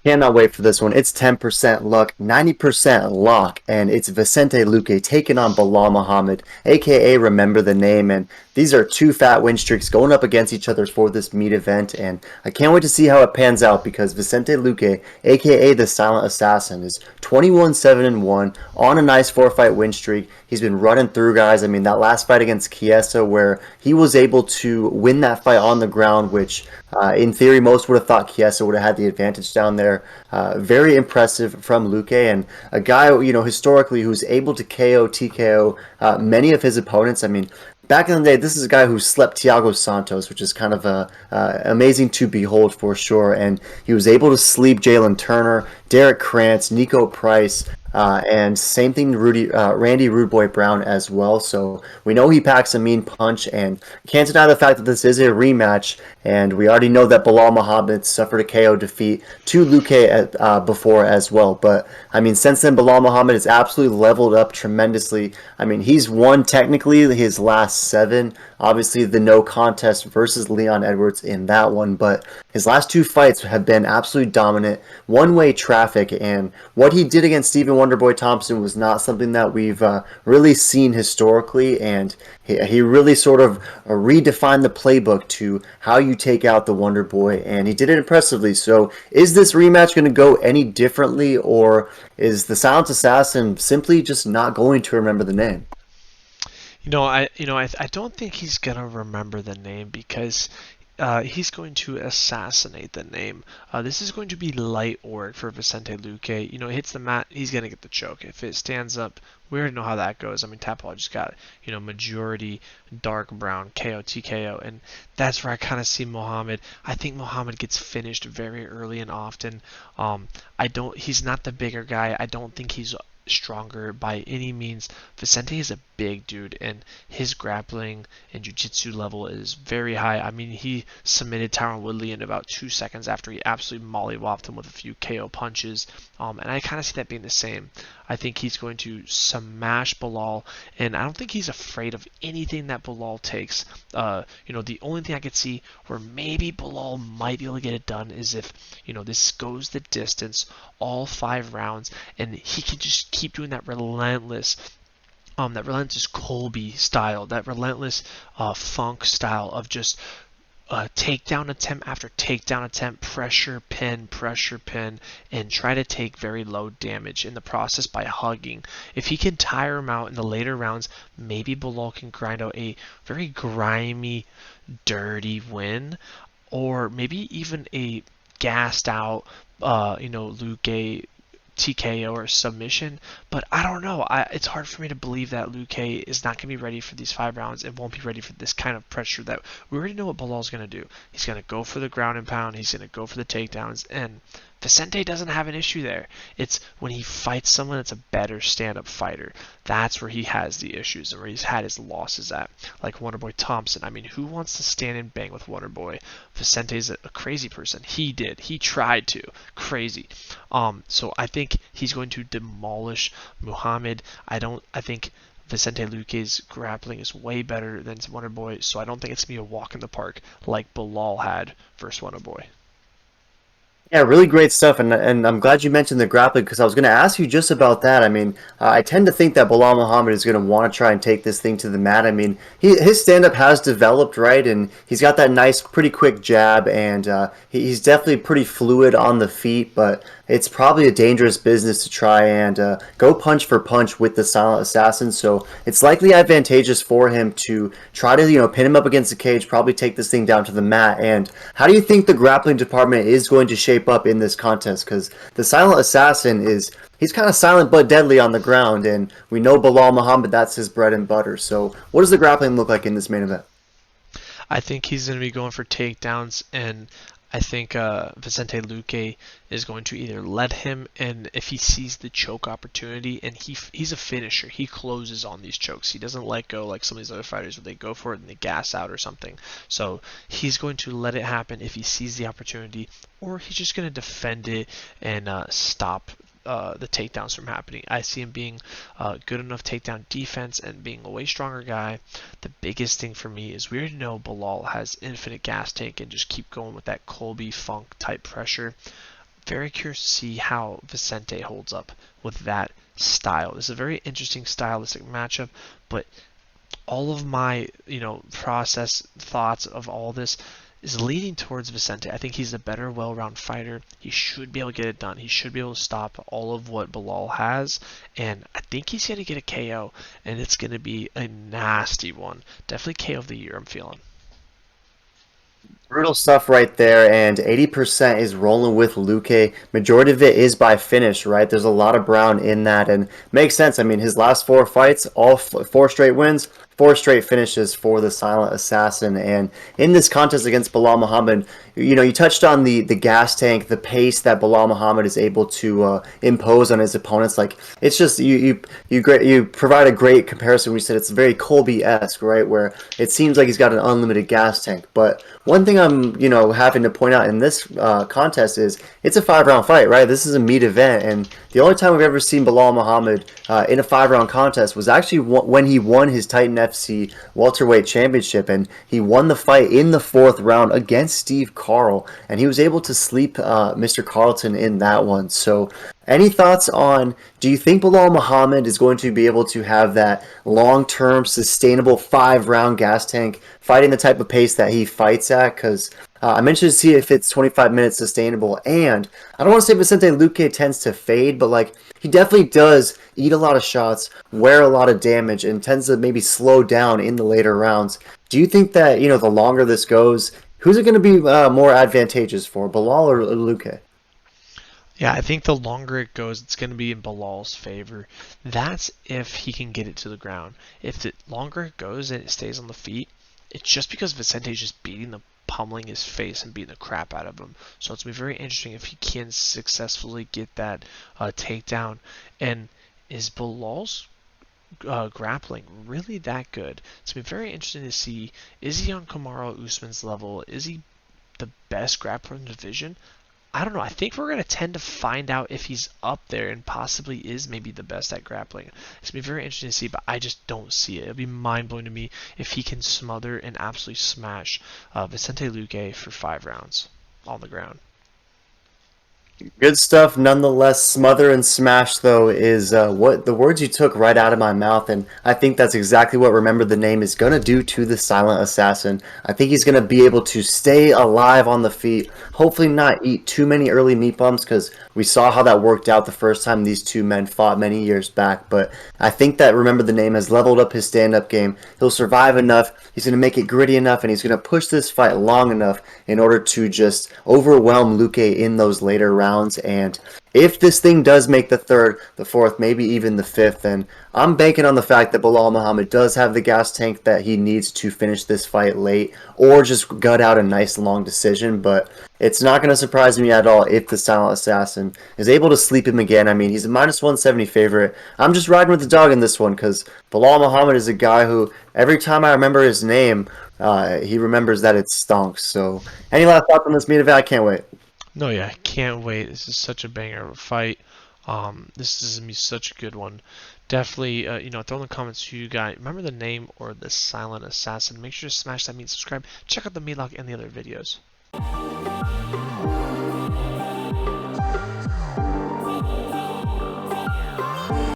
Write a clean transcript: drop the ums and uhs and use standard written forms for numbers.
Cannot wait for this one. It's 10% luck, 90% lock, and it's Vicente Luque taking on Belal Muhammad, aka Remember the Name. And these are two fat win streaks going up against each other for this meat event. And I can't wait to see how it pans out because Vicente Luque, aka the Silent Assassin, is 21-7-1 on a nice four-fight win streak. He's been running through guys. I mean, that last fight against Chiesa, where he was able to win that fight on the ground, which in theory, most would have thought Chiesa would have had the advantage down there. Very impressive from Luque, and a guy, historically who's able to KO, TKO many of his opponents. I mean, back in the day, this is a guy who slept Thiago Santos, which is kind of amazing to behold for sure. And he was able to sleep Jalen Turner, Derek Krantz, Nico Price, and same thing, Randy Rude Boy Brown as well. So we know he packs a mean punch, and can't deny the fact that this is a rematch. And we already know that Belal Muhammad suffered a KO defeat to Luque before as well. But I mean, since then, Belal Muhammad has absolutely leveled up tremendously. I mean, he's won technically his last seven. Obviously, the no contest versus Leon Edwards in that one, but his last two fights have been absolutely dominant, one-way traffic, and what he did against Stephen Wonderboy Thompson was not something that we've really seen historically, and he really sort of redefined the playbook to how you take out the Wonder Boy, and he did it impressively. So is this rematch going to go any differently, or is the Silent Assassin simply just not going to remember the name? I don't think he's gonna remember the name because he's going to assassinate the name. This is going to be light work for Vicente Luque. Hits the mat, he's gonna get the choke. If it stands up, we already know how that goes. I mean, Tapal just got majority dark brown KO TKO, and that's where I kind of see Muhammad. I think Muhammad gets finished very early and often. I don't. He's not the bigger guy. I don't think he's stronger by any means. Vicente is a big dude, and his grappling and jiu-jitsu level is very high. I mean, he submitted Tyron Woodley in about 2 seconds after he absolutely mollywopped him with a few KO punches, and I kind of see that being the same. I think he's going to smash Belal, and I don't think he's afraid of anything that Belal takes. The only thing I could see where maybe Belal might be able to get it done is if, this goes the distance, all 5 rounds, and he can just keep doing that relentless Colby style, that relentless funk style of just takedown attempt after takedown attempt, pressure pin, and try to take very low damage in the process by hugging. If he can tire him out in the later rounds, maybe Belal can grind out a very grimy, dirty win, or maybe even a gassed out, Luque TKO or submission, but I don't know. It's hard for me to believe that Luque is not going to be ready for these 5 rounds and won't be ready for this kind of pressure that we already know what Bilal's going to do. He's going to go for the ground and pound. He's going to go for the takedowns, and Vicente doesn't have an issue there. It's when he fights someone that's a better stand-up fighter. That's where he has the issues and where he's had his losses at, like Wonderboy Thompson. I mean, who wants to stand and bang with Wonderboy? Vicente's a crazy person. He did. He tried to. Crazy. So I think he's going to demolish Muhammad. I think Vicente Luque's grappling is way better than Wonderboy, so I don't think it's going to be a walk in the park like Belal had versus Wonderboy. Yeah, really great stuff, and I'm glad you mentioned the grappling because I was going to ask you just about that. I mean, I tend to think that Bilal Muhammad is going to want to try and take this thing to the mat. I mean, his stand-up has developed, right, and he's got that nice, pretty quick jab, and he's definitely pretty fluid on the feet, but it's probably a dangerous business to try and go punch for punch with the Silent Assassin, so it's likely advantageous for him to try to, pin him up against the cage, probably take this thing down to the mat. And how do you think the grappling department is going to shape up in this contest? Because the Silent Assassin he's kind of silent but deadly on the ground, and we know Bilal Muhammad, that's his bread and butter. So what does the grappling look like in this main event? I think he's going to be going for takedowns, and I think Vicente Luque is going to either let him, and if he sees the choke opportunity, and he's a finisher, he closes on these chokes. He doesn't let go like some of these other fighters where they go for it and they gas out or something. So he's going to let it happen if he sees the opportunity, or he's just going to defend it and stop the takedowns from happening. I see him being good enough takedown defense and being a way stronger guy. The biggest thing for me is we already know Bilal has infinite gas tank and just keep going with that Colby Funk type pressure. very curious to see how Vicente holds up with that style. It's a very interesting stylistic matchup, but all of my process thoughts of all this is leading towards Vicente. I think he's a better well-rounded fighter. He should be able to get it done. He should be able to stop all of what Belal has, and I think he's going to get a KO, and it's going to be a nasty one. Definitely KO of the year, I'm feeling. Brutal stuff right there, and 80% is rolling with Luque. Majority of it is by finish, right? There's a lot of Brown in that, and makes sense. I mean, his last four fights, all four straight wins, four straight finishes for the Silent Assassin. And in this contest against Belal Muhammad, you touched on the gas tank, the pace that Belal Muhammad is able to impose on his opponents. Like, it's just you provide a great comparison when you said it's very Colby-esque, right? Where it seems like he's got an unlimited gas tank. But one thing I'm having to point out in this contest is it's a 5-round fight, right? This is a meat event, and the only time we've ever seen Belal Muhammad in a 5-round contest was actually when he won his Titan FC welterweight championship, and he won the fight in the 4th round against Steve Carl, and he was able to sleep Mr. Carlton in that one. So any thoughts on, do you think Belal Muhammad is going to be able to have that long-term, sustainable 5-round gas tank, fighting the type of pace that he fights at? Because I mentioned to see if it's 25 minutes sustainable, and I don't want to say Vicente Luque tends to fade, but like he definitely does eat a lot of shots, wear a lot of damage, and tends to maybe slow down in the later rounds. Do you think that the longer this goes, who's it going to be more advantageous for, Belal or Luque? Yeah, I think the longer it goes, it's going to be in Bilal's favor. That's if he can get it to the ground. If the longer it goes and it stays on the feet, it's just because Vicente's just pummeling his face and beating the crap out of him. So it's going to be very interesting if he can successfully get that takedown. And is Bilal's grappling really that good? It's going to be very interesting to see, is he on Kamaru Usman's level? Is he the best grappler in the division? I don't know. I think we're going to tend to find out if he's up there and possibly is maybe the best at grappling. It's going to be very interesting to see, but I just don't see it. It'll be mind-blowing to me if he can smother and absolutely smash Vicente Luque for 5 rounds on the ground. Good stuff, nonetheless. Smother and smash, though, is what the words you took right out of my mouth, and I think that's exactly what Remember the Name is going to do to the Silent Assassin. I think he's going to be able to stay alive on the feet, hopefully not eat too many early meat bumps, because we saw how that worked out the first time these two men fought many years back. But I think that Remember the Name has leveled up his stand-up game. He'll survive enough, he's going to make it gritty enough, and he's going to push this fight long enough in order to just overwhelm Luque in those later rounds. And if this thing does make the 3rd, the 4th, maybe even the 5th, then I'm banking on the fact that Belal Muhammad does have the gas tank that he needs to finish this fight late, or just gut out a nice long decision. But it's not going to surprise me at all if the Silent Assassin is able to sleep him again. I mean, he's a -170 favorite. I'm just riding with the dog in this one because Belal Muhammad is a guy who, every time I remember his name, he remembers that it stunk. So any last thoughts on this meet event? I can't wait. No, yeah, I can't wait. This is such a banger of a fight. This is going to be such a good one. Definitely, throw in the comments who you got. Remember the name or the Silent Assassin. Make sure to smash that subscribe. Check out the Meatlock and the other videos.